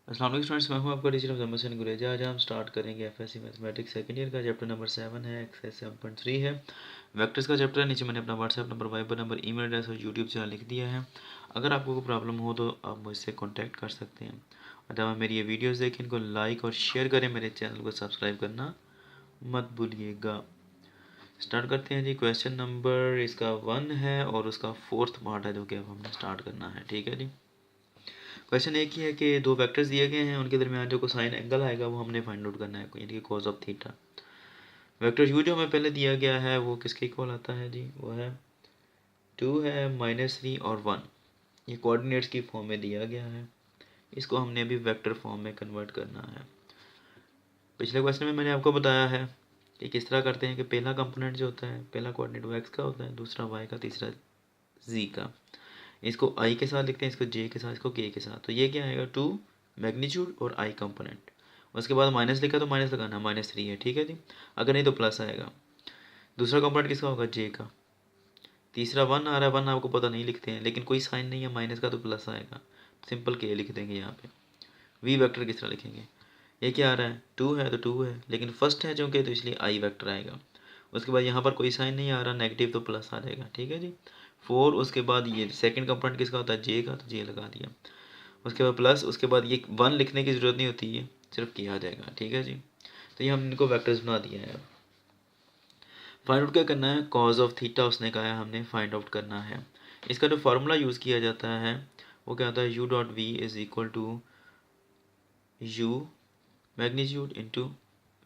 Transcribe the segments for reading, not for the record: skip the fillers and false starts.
अस्सलाम वालेकुम स्टूडेंट्स, मैं हूं आपका टीचर अफजल हसन गुरेजा। आज हम स्टार्ट करेंगे एफएससी मैथमेटिक्स सेकंड ईयर का चैप्टर नंबर 7 है, एक्सरसाइज 7.3 है, वेक्टर्स का चैप्टर है। नीचे मैंने अपना WhatsApp number, Viber number, email address और यूट्यूब चैनल लिख दिया है। अगर आपको कोई प्रॉब्लम हो तो आप मुझसे कॉन्टैक्ट कर सकते हैं। और जब आप मेरी ये वीडियोज़ देखें, इनको लाइक और शेयर करें, मेरे चैनल को सब्सक्राइब करना मत भूलिएगा। स्टार्ट करते हैं जी। क्वेश्चन नंबर इसका 1 है और उसका 4th पार्ट है जो कि अब हमने स्टार्ट करना है। ठीक है जी। क्वेश्चन एक ही है कि दो वेक्टर्स दिए गए हैं, उनके दरमियान जो कोसाइन एंगल आएगा वो हमने फाइंड आउट करना है, यानी कि cos of theta. Vector you जो हमें पहले दिया गया है वो किसके इक्वल आता है जी, वो है 2 है, -3 और 1। ये कोऑर्डिनेट्स की फॉर्म में दिया गया है, इसको हमने अभी वेक्टर फॉर्म में कन्वर्ट करना है। पिछले क्वेश्चन में मैंने आपको बताया है कि किस तरह करते हैं कि पहला कंपोनेंट जो होता है, पहला कोऑर्डिनेट वो एक्स का होता है, दूसरा वाई का, तीसरा जी का। इसको आई के साथ लिखते हैं, इसको जे के साथ, इसको के साथ। तो ये क्या आएगा, 2 मैग्नीट्यूड और आई कंपोनेंट। उसके बाद माइनस लिखा तो माइनस लगाना, -3 है। ठीक है जी। अगर नहीं तो प्लस आएगा। दूसरा कंपोनेंट किसका होगा, जे का। तीसरा 1 आ रहा है, 1 आपको पता नहीं लिखते हैं, लेकिन कोई साइन नहीं है माइनस का तो प्लस आएगा, सिंपल के लिख देंगे यहाँ पे। वी वेक्टर किस तरह लिखेंगे, ये क्या आ रहा है, 2 है तो 2 है, लेकिन फर्स्ट है चूँकि तो इसलिए आई वेक्टर आएगा। उसके बाद यहाँ पर कोई साइन नहीं आ रहा, नेगेटिव तो प्लस आ जाएगा। ठीक है जी। 4, उसके बाद ये सेकंड कंपोनेंट किसका होता है, जे का, तो जे लगा दिया। उसके बाद प्लस, उसके बाद ये 1 लिखने की ज़रूरत नहीं होती है, सिर्फ किया जाएगा। ठीक है जी। तो ये हम इनको वेक्टर्स बना दिया है। फाइंड आउट क्या करना है, कॉज ऑफ थीटा उसने कहा है हमने फाइंड आउट करना है। इसका जो फार्मूला यूज़ किया जाता है वो क्या होता है, u dot v is equal to u magnitude into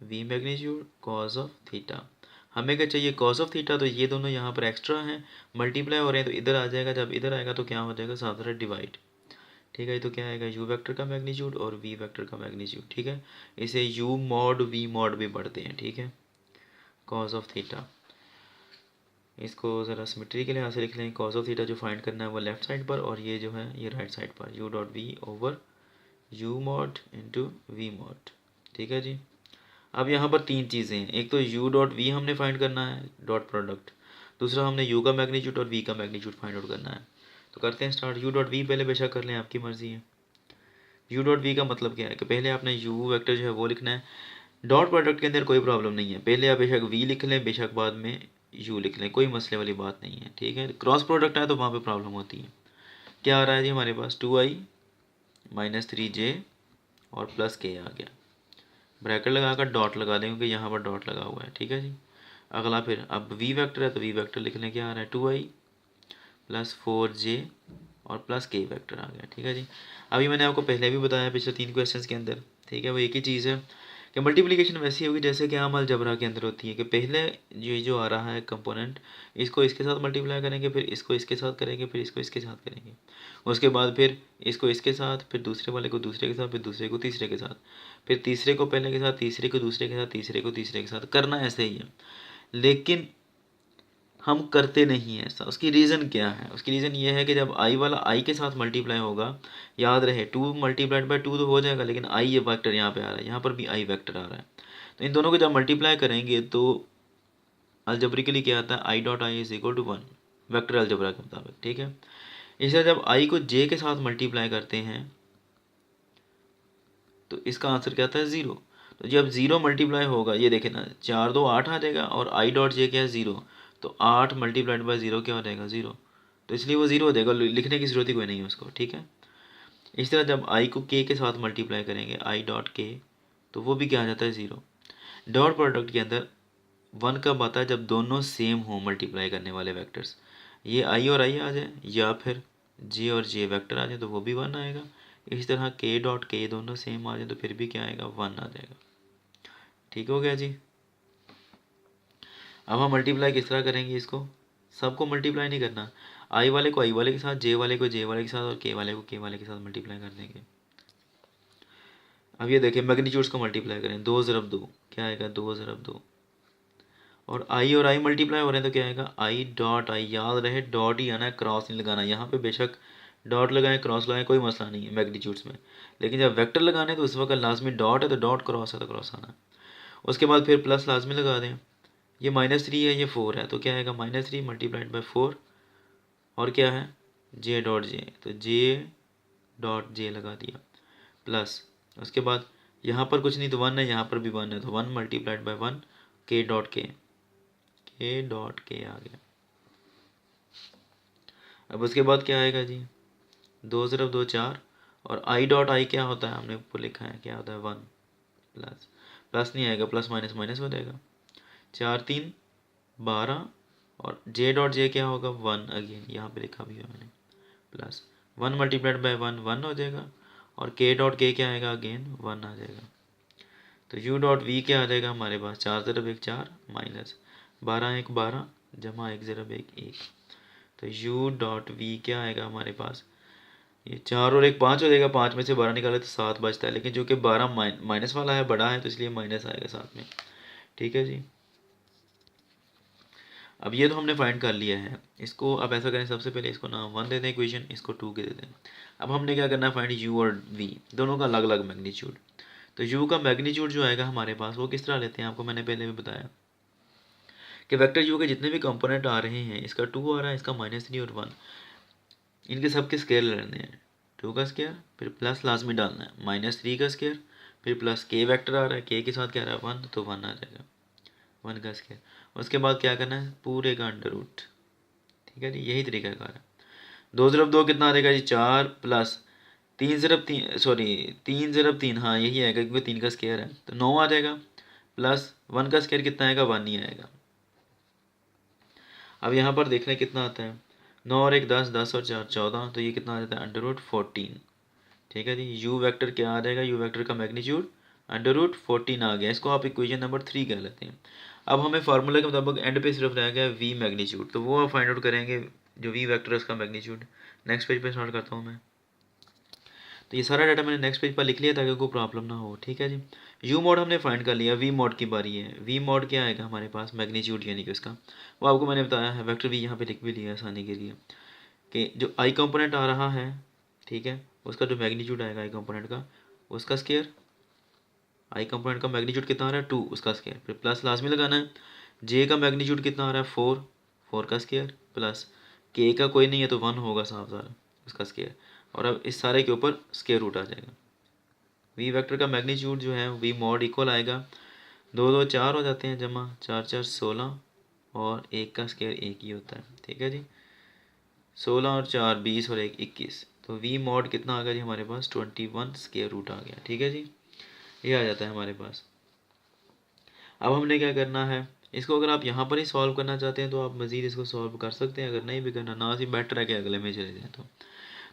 v magnitude cos of theta. हमें क्या चाहिए, कॉज ऑफ थीटा। तो ये दोनों यहाँ पर एक्स्ट्रा हैं, मल्टीप्लाई हो रहे हैं, तो इधर आ जाएगा। जब इधर आएगा तो क्या हो जाएगा, साथ साथ डिवाइड। ठीक है, तो क्या आएगा, u वेक्टर का मैग्नीट्यूड और v वेक्टर का मैग्नीट्यूड। ठीक है, इसे u मॉड v मॉड भी पढ़ते हैं। ठीक है, कॉज ऑफ थीटा। इसको ज़रा सिमेट्री के लिहाज से लिख लें। कॉस ऑफ थीटा जो फाइंड करना है वो लेफ्ट साइड पर, और ये जो है ये राइट साइड पर, u dot v over u mod into v mod. ठीक है जी। अब यहाँ पर तीन चीज़ें हैं, एक तो u डॉट वी हमने फाइंड करना है, डॉट प्रोडक्ट। दूसरा हमने u का मैग्नीट्यूड और v का मैग्नीट्यूड फाइंड आउट करना है। तो करते हैं स्टार्ट। u डॉट वी पहले बेशक कर लें, आपकी मर्ज़ी है। u डॉट वी का मतलब क्या है कि पहले आपने u वेक्टर जो है वो लिखना है। डॉट प्रोडक्ट के अंदर कोई प्रॉब्लम नहीं है, पहले आप बेशक v लिख लें, बेशक बाद में u लिख लें, कोई मसले वाली बात नहीं है। ठीक है, क्रॉस प्रोडक्ट आए तो वहाँ पे प्रॉब्लम होती है। क्या आ रहा है जी हमारे पास, 2i -3j और प्लस के आ गया। ब्रैकेट लगाकर डॉट लगा दें, क्योंकि यहाँ पर डॉट लगा हुआ है। ठीक है जी। अगला फिर अब v वेक्टर है तो v वेक्टर लिख लें, क्या आ रहा है, 2i प्लस 4j और प्लस के वेक्टर आ गया। ठीक है जी। अभी मैंने आपको पहले भी बताया पिछले 3 क्वेश्चंस के अंदर, ठीक है, वो एक ही चीज़ है कि मल्टीप्लिकेशन वैसी होगी जैसे कि आम अलजबरा के अंदर होती है कि पहले ये जो आ रहा है कंपोनेंट, इसको इसके साथ मल्टीप्लाई करेंगे, फिर इसको इसके साथ करेंगे, फिर इसको इसके साथ करेंगे, उसके बाद फिर इसको इसके साथ, फिर दूसरे वाले को दूसरे के साथ, फिर दूसरे को तीसरे के साथ, फिर तीसरे को पहले के साथ, तीसरे को दूसरे के साथ, तीसरे को तीसरे के साथ करना, ऐसे ही है। लेकिन हम करते नहीं हैं ऐसा। उसकी रीज़न क्या है, उसकी रीज़न ये है कि जब आई वाला आई के साथ मल्टीप्लाई होगा, याद रहे 2 मल्टीप्लाइड बाई 2 तो हो जाएगा, लेकिन आई ये वेक्टर यहाँ पे आ रहा है, यहाँ पर भी आई वेक्टर आ रहा है। तो इन दोनों को जब मल्टीप्लाई करेंगे तो अलजब्रिकली क्या आता है, I dot I is equal to 1, vector algebra के मुताबिक। ठीक है, इसलिए जब आई को जे के साथ मल्टीप्लाई करते हैं तो इसका आंसर क्या आता है, 0। तो जब 0 मल्टीप्लाई होगा, ये देखें ना, 4 2 8 आ जाएगा, और आई डॉट जे क्या है, 0। तो 8 मल्टीप्लाइड बाई 0 क्या हो जाएगा, 0। तो इसलिए वो 0 हो जाएगा, लिखने की ज़रूरत ही कोई नहीं है उसको। ठीक है, इस तरह जब आई को के साथ मल्टीप्लाई करेंगे, आई डॉट के, तो वो भी क्या आ जाता है, 0। डॉट प्रोडक्ट के अंदर 1 कब आता है, जब दोनों सेम हो मल्टीप्लाई करने वाले वेक्टर्स, ये आई और आई आ जाए, या फिर जे और जे वेक्टर आ जाए तो वो भी 1 आएगा। इसी तरह के डॉट के दोनों सेम आ जाए तो फिर भी क्या आएगा, 1 आ जाएगा। ठीक हो गया जी। अब हम मल्टीप्लाई किस तरह करेंगे, इसको सबको मल्टीप्लाई नहीं करना, आई वाले को आई वाले के साथ, जे वाले को जे वाले के साथ, और के वाले को के वाले के साथ मल्टीप्लाई कर देंगे। अब ये देखिए मैग्नीट्यूड्स को मल्टीप्लाई करें, 2 ज़रब 2 क्या आएगा, 2 ज़रब 2, और आई मल्टीप्लाई हो रहे हैं तो क्या आएगा, आई डॉट आई। याद रहे डॉट ही आना है, क्रॉस नहीं लगाना। यहाँ पे बेशक डॉट लगाएं, क्रॉस लगाएं, कोई मसला नहीं है मैग्नीट्यूड्स में, लेकिन जब वेक्टर लगाने तो उस वक्त लाजमी डॉट है तो डॉट, क्रॉस है तो क्रॉस आना है। उसके बाद फिर प्लस लाजमी लगा दें। ये -3 है, ये 4 है, तो क्या आएगा, -3 मल्टीप्लाइड बाई 4, और क्या है, जे डॉट जे, तो जे डॉट जे लगा दिया। प्लस उसके बाद यहाँ पर कुछ नहीं तो 1 है, यहाँ पर भी 1 है, तो 1 मल्टीप्लाइड बाई 1 के डॉट के आ गया। अब उसके बाद क्या आएगा जी, 2 ज़रब 2 4, और आई डॉट आई क्या होता है हमने ऊपर लिखा है, क्या होता है 1 प्लस, प्लस नहीं आएगा, प्लस माइनस माइनस हो जाएगा, 4 3 12, और जे डॉट जे क्या होगा 1, अगेन यहाँ पे लिखा भी है मैंने, प्लस 1 मल्टीप्लाइड बाई 1 1 हो जाएगा, और के डॉट के क्या आएगा, अगेन 1 आ जाएगा। तो यू डॉट वी क्या आ जाएगा हमारे पास, 4 ज़रब 1 4 माइनस 12 1 12 जमा 1 ज़रब 1 1, तो यू डॉट वी क्या आएगा हमारे पास, ये 4 और 1 5 हो जाएगा, 5 में से 12 निकाले तो 7 बचता है, लेकिन जो कि 12 माइनस वाला है बड़ा है तो इसलिए माइनस आएगा साथ में। ठीक है जी, अब ये तो हमने फाइंड कर लिया है। इसको अब ऐसा करें, सबसे पहले इसको नाम 1 दे दें इक्वेशन, इसको 2 के दे दें। अब हमने क्या करना है, फाइंड यू और वी दोनों का अलग अलग मैग्नीट्यूड। तो यू का मैग्नीट्यूड जो आएगा हमारे पास वो किस तरह लेते हैं, आपको मैंने पहले भी बताया कि वेक्टर यू के जितने भी कंपोनेंट आ रहे हैं, इसका 2 आ रहा है, इसका -3 और 1, इनके सबके स्केयर लेने हैं। 2 का स्केयर, फिर प्लस लाजमी डालना है, -3 का स्केयर, फिर प्लस के वेक्टर आ रहा है, के साथ क्या आ रहा है 1, तो 1 आ जाएगा, 1 का स्केयर। उसके बाद क्या करना है, पूरे का अंडर रूट। ठीक है जी, यही तरीका कार है। 2 ज़रब 2 कितना आ जाएगा जी, 4 प्लस 3 ज़रब 3, सॉरी 3 ज़रब 3, हाँ यही आएगा क्योंकि 3 का स्केयर है, तो 9 आ जाएगा, प्लस 1 का स्केयर कितना आएगा, 1 ही आएगा। अब यहाँ पर देख लें कितना आता है, 9 और 1 10, 10 और 4 14, तो ये कितना आ जाता है, अंडर रूट 14। ठीक है जी, यू वेक्टर क्या आ जाएगा, यू वेक्टर का मैग्नीट्यूड अंडर रूट 14 आ गया। इसको आप इक्वेशन नंबर 3 कह लेते हैं। अब हमें फार्मूला के मुताबिक एंड पे सिर्फ रह गया वी मैग्नीट्यूड, तो वो आप फाइंड आउट करेंगे, जो वी वेक्टर है उसका मैग्नीट्यूड। नेक्स्ट पेज पे स्टार्ट करता हूँ मैं। तो ये सारा डाटा मैंने नेक्स्ट पेज पर लिख लिया ताकि कोई प्रॉब्लम ना हो। ठीक है जी, यू मॉड हमने फाइंड कर लिया, वी मॉड की बारी है। वी मॉड क्या आएगा हमारे पास, मैग्नीट्यूड यानी कि उसका, वो आपको मैंने बताया है, वेक्टर वी यहाँ पे लिख भी लिया आसानी के लिए, कि जो आई कंपोनेंट आ रहा है, ठीक है, उसका जो मैग्नीट्यूड आएगा आई कंपोनेंट का, उसका स्केयर, आई कंपोनेंट का मैग्नीट्यूड कितना आ रहा है 2, उसका स्केयर, फिर प्लस लाजमी लगाना है। जे का मैग्नीट्यूड कितना आ रहा है 4, 4 का स्केयर, प्लस के का कोई नहीं है तो 1 होगा साफ सारा, उसका स्केयर, और अब इस सारे के ऊपर स्केयर रूट आ जाएगा। वी वेक्टर का मैग्नीट्यूड जो है वी मॉड इक्वल आएगा, 2 2 4 हो जाते हैं, जमा 4 4 16, और 1 का स्केयर 1 ही होता है। ठीक है जी, 16 और 4 20 और 1 21, तो वी मॉड कितना आ गया जी हमारे पास 21 स्केयर रूट आ गया। ठीक है जी, ये आ जाता है हमारे पास। अब हमने क्या करना है, इसको अगर आप यहाँ पर ही सॉल्व करना चाहते हैं तो आप मज़ीद इसको सॉल्व कर सकते हैं, अगर नहीं भी करना ना, ही बेटर है कि अगले में चले जाएँ।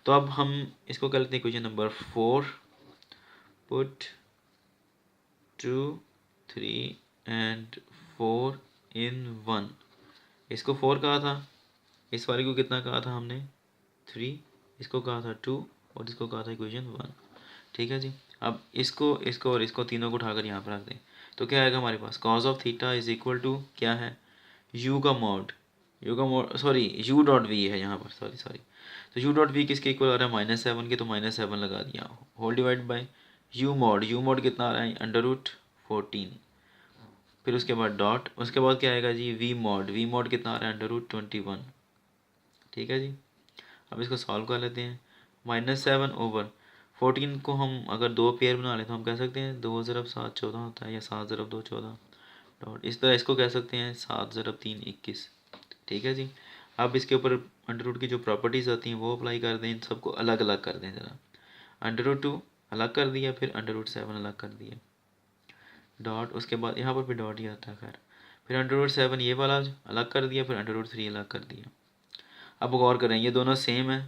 तो अब हम इसको कर लेते हैं क्वेश्चन नंबर 4, पुट 2 3 एंड 4 इन 1। इसको 4 कहा था, इस वाले को कितना कहा था हमने 3, इसको कहा था 2, और इसको कहा था इक्वेशन 1। ठीक है जी, अब इसको और इसको तीनों को उठाकर यहाँ पर रख दें, तो क्या आएगा हमारे पास, cos of theta is equal to क्या है, यू का mod, sorry u dot v है यहाँ पर, सॉरी, तो यू डॉट वी किसके इक्वल आ रहा है -7 के, तो -7 लगा दिया, whole divide by u mod कितना आ रहा है अंडर रूट 14, फिर उसके बाद डॉट, उसके बाद क्या आएगा जी वी मॉड कितना आ रहा है अंडर रूट 21। ठीक है जी, अब इसको सॉल्व कर लेते हैं, -7 ओवर 14 को हम अगर दो पेयर बना लें तो हम कह सकते हैं 2 ज़रब 7 14 होता है, या 7 ज़रब 2 14, डॉट इस तरह इसको कह सकते हैं 7 ज़रब 3 21। ठीक है जी, अब इसके ऊपर अंडर रूट की जो प्रॉपर्टीज़ आती हैं वो अप्लाई कर दें, इन सबको अलग अलग कर दें ज़रा, अंडर रूट 2 अलग कर दिया, फिर अंडर रूट 7 अलग कर दिया, डॉट उसके बाद यहाँ पर भी डॉट ही आता है खैर, फिर अंडर रूट 7 ये वाला अलग कर दिया, फिर अंडर रूट 3 अलग कर दिया। अब गौर करें, ये दोनों सेम है,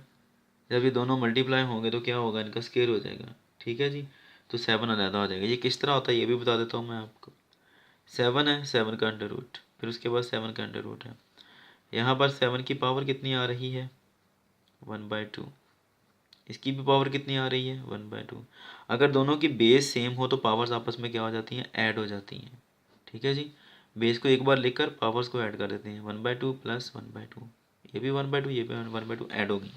जब ये दोनों मल्टीप्लाई होंगे तो क्या होगा, इनका स्केयर हो जाएगा। ठीक है जी, तो 7 अलहदा हो जाएगा। ये किस तरह होता है ये भी बता देता हूँ मैं आपको। 7 है, 7 का अंडर रूट, फिर उसके बाद 7 का अंडर रूट है, यहाँ पर 7 की पावर कितनी आ रही है 1/2, इसकी भी पावर कितनी आ रही है 1/2। अगर दोनों की बेस सेम हो तो पावर्स आपस में क्या हो जाती हैं, ऐड हो जाती हैं। ठीक है जी, बेस को एक बार लिखकर पावर्स को ऐड कर देते हैं, 1/2 प्लस 1/2, ये भी 1/2 ये भी 1/2 ऐड होगी।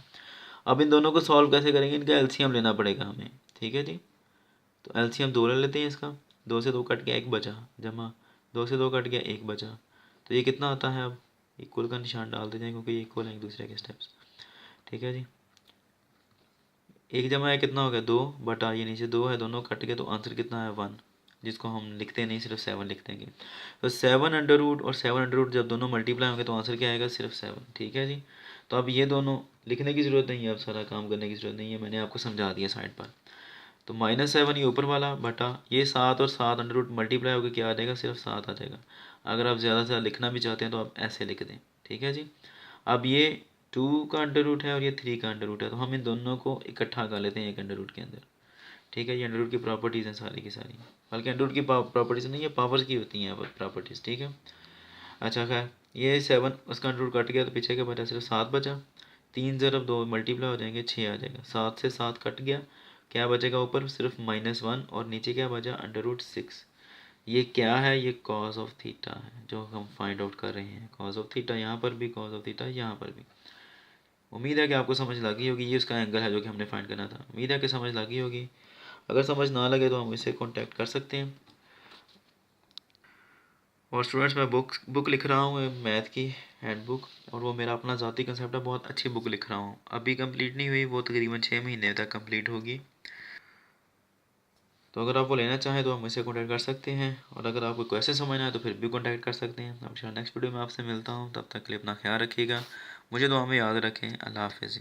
अब इन दोनों को सॉल्व कैसे करेंगे, इनका एलसीएम लेना पड़ेगा हमें। ठीक है जी, तो एलसीएम 2 ले लेते हैं इसका, 2 से 2 कट गया 1 बचा, जमा 2 से 2 कट गया 1 बचा, तो ये कितना आता है, अब इक्वल का निशान डाल देते हैं क्योंकि ये इक्वल है एक दूसरे के स्टेप्स। ठीक है जी, एक जमा है कितना हो गया 2 बटा ये नीचे 2 है, दोनों कट गए तो आंसर कितना है 1, जिसको हम लिखते नहीं सिर्फ 7 लिख देंगे। तो 7 अंडर रूट और 7 अंडर रूट जब दोनों मल्टीप्लाई होंगे तो आंसर क्या आएगा सिर्फ 7। ठीक है जी। तो अब ये दोनों लिखने की ज़रूरत नहीं है, अब सारा काम करने की ज़रूरत नहीं है, मैंने आपको समझा दिया साइड पर। तो -7 ये ऊपर वाला बटा ये 7 और 7 अंडर रूट मल्टीप्लाई होकर क्या आ जाएगा सिर्फ 7 आ जाएगा। अगर आप ज़्यादा से ज़्यादा लिखना भी चाहते हैं तो आप ऐसे लिख दें। ठीक है जी। अब ये 2 का अंडर रूट है और ये 3 का अंडर रूट है, तो हम इन दोनों को इकट्ठा कर लेते हैं एक अंडर रूट के अंदर। ठीक है, ये अंडर रूट की प्रॉपर्टीज़ हैं सारी की सारी, बल्कि अंडर रूट की प्रॉपर्टीज़ नहीं, ये पावर्स की होती हैं प्रॉपर्टीज़। ठीक है। अच्छा खैर, ये 7 उसका अंडर रूट कट गया तो पीछे क्या बचा सिर्फ 7 बचा। 3 ज़रब 2 मल्टीप्लाई हो जाएंगे 6 आ जाएगा। 7 से 7 कट गया, क्या बचेगा ऊपर सिर्फ -1 और नीचे क्या बचा अंडर रूट 6। ये क्या है, ये कॉज ऑफ थीटा है जो हम फाइंड आउट कर रहे हैं। कॉज ऑफ थीटा यहाँ पर भी, कॉज ऑफ थीटा यहाँ पर भी। उम्मीद है कि आपको समझ लगी होगी, ये उसका एंगल है जो कि हमने फाइंड करना था। उम्मीद है कि समझ लगी होगी। अगर समझ ना लगे तो हम इससे कांटेक्ट कर सकते हैं। और स्टूडेंट्स, मैं बुक लिख रहा हूँ मैथ की हैंड बुक, और वो मेरा अपना ज़ाती कंसेप्ट है, बहुत अच्छी बुक लिख रहा हूँ। अभी कंप्लीट नहीं हुई, वो तकरीबन 6 महीने तक कंप्लीट होगी। तो अगर आप वो लेना चाहें तो आप मुझसे कॉन्टैक्ट कर सकते हैं, और अगर आपको क्वेश्चन समझना है तो फिर भी कॉन्टैक्ट कर सकते हैं। अब नेक्स्ट वीडियो में आपसे मिलता हूँ, तब तक के लिए अपना ख्याल रखिएगा, मुझे दुआ में याद रखें। अल्लाह हाफ़िज़।